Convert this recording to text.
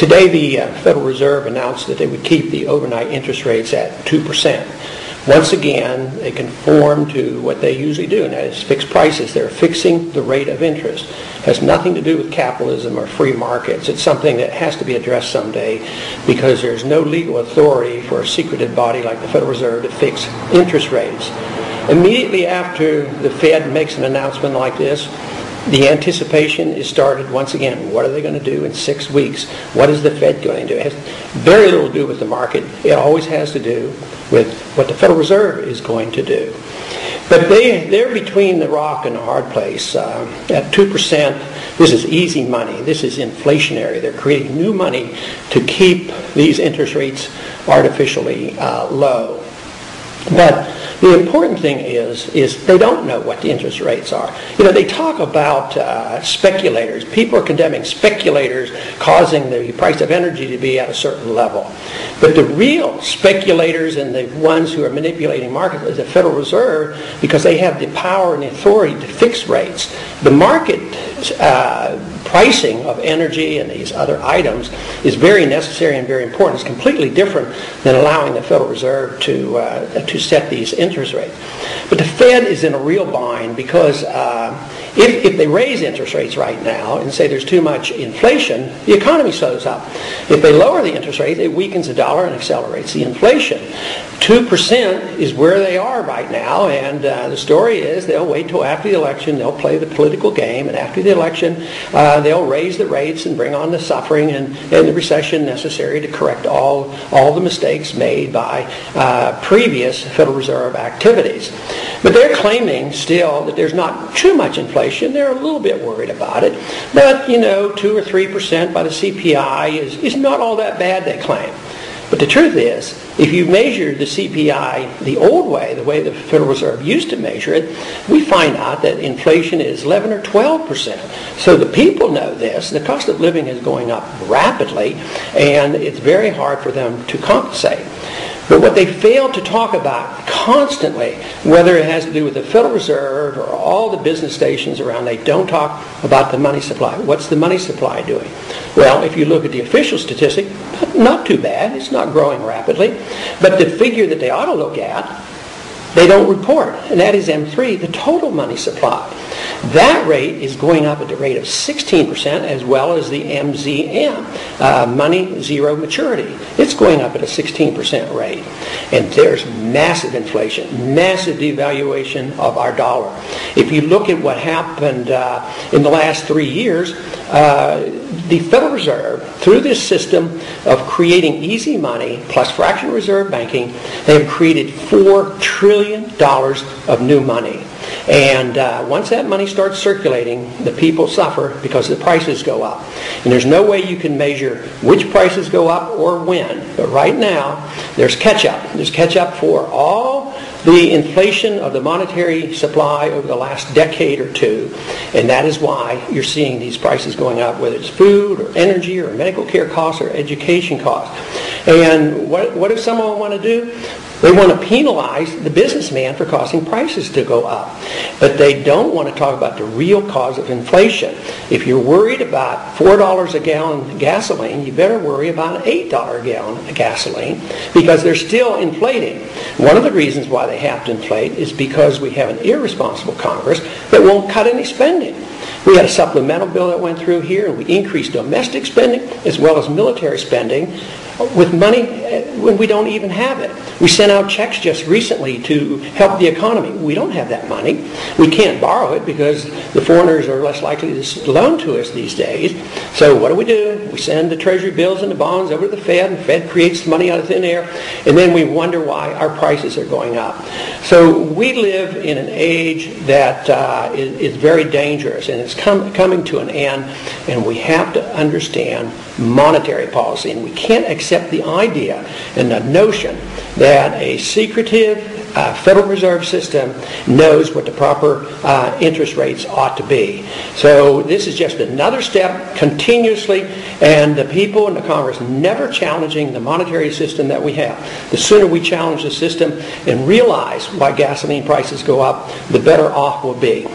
Today, the Federal Reserve announced that they would keep the overnight interest rates at 2%. Once again, they conform to what they usually do, and that is fix prices. They're fixing the rate of interest. It has nothing to do with capitalism or free markets. It's something that has to be addressed someday because there's no legal authority for a secretive body like the Federal Reserve to fix interest rates. Immediately after the Fed makes an announcement like this, the anticipation is started once again. What are they going to do in 6 weeks? What is the Fed going to do? It has very little to do with the market. It always has to do with what the Federal Reserve is going to do. But they're between the rock and the hard place. At 2%, this is easy money. This is inflationary. They're creating new money to keep these interest rates artificially low. But the important thing is they don't know what the interest rates are. You know, they talk about speculators. People are condemning speculators causing the price of energy to be at a certain level. But the real speculators and the ones who are manipulating markets is the Federal Reserve because they have the power and the authority to fix rates. The market pricing of energy and these other items is very necessary and very important. It's completely different than allowing the Federal Reserve to set these interest rates. But the Fed is in a real bind because if they raise interest rates right now and say there's too much inflation, the economy slows up. If they lower the interest rate, it weakens the dollar and accelerates the inflation. 2% is where they are right now, and the story is they'll wait till after the election, they'll play the political game, and after the election they'll raise the rates and bring on the suffering and the recession necessary to correct all the mistakes made by previous Federal Reserve activities. But they're claiming still that there's not too much inflation. They're a little bit worried about it. But, 2 or 3% by the CPI is not all that bad, they claim. But the truth is, if you measure the CPI the old way, the way the Federal Reserve used to measure it, we find out that inflation is 11 or 12%. So the people know this. The cost of living is going up rapidly, and it's very hard for them to compensate. But what they fail to talk about constantly, whether it has to do with the Federal Reserve or all the business stations around, they don't talk about the money supply. What's the money supply doing? Well, if you look at the official statistic, not too bad. It's not growing rapidly. But the figure that they ought to look at, they don't report, and that is M3, the total money supply. That rate is going up at the rate of 16%, as well as the MZM, money zero maturity. It's going up at a 16% rate. And there's massive inflation, massive devaluation of our dollar. If you look at what happened in the last 3 years, the Federal Reserve, through this system of creating easy money plus fractional reserve banking, they have created $4 trillion of new money. And once that money starts circulating, the people suffer because the prices go up. And there's no way you can measure which prices go up or when. But right now, there's catch-up. There's catch-up for all the inflation of the monetary supply over the last decade or two. And that is why you're seeing these prices going up, whether it's food or energy or medical care costs or education costs. And what does someone want to do? They want to penalize the businessman for causing prices to go up. But they don't want to talk about the real cause of inflation. If you're worried about $4 a gallon gasoline, you better worry about an $8 a gallon of gasoline because they're still inflating. One of the reasons why they have to inflate is because we have an irresponsible Congress that won't cut any spending. We had a supplemental bill that went through here, and we increased domestic spending as well as military spending with money when we don't even have it. We sent out checks just recently to help the economy. We don't have that money. We can't borrow it because the foreigners are less likely to loan to us these days. So what do? We send the treasury bills and the bonds over to the Fed, and the Fed creates money out of thin air, and then we wonder why our prices are going up. So we live in an age that is very dangerous, and it's coming to an end, and we have to understand monetary policy, and we can't accept the idea and the notion that a secretive Federal Reserve system knows what the proper interest rates ought to be. So this is just another step continuously, and the people in the Congress never challenging the monetary system that we have. The sooner we challenge the system and realize why gasoline prices go up, the better off we'll be.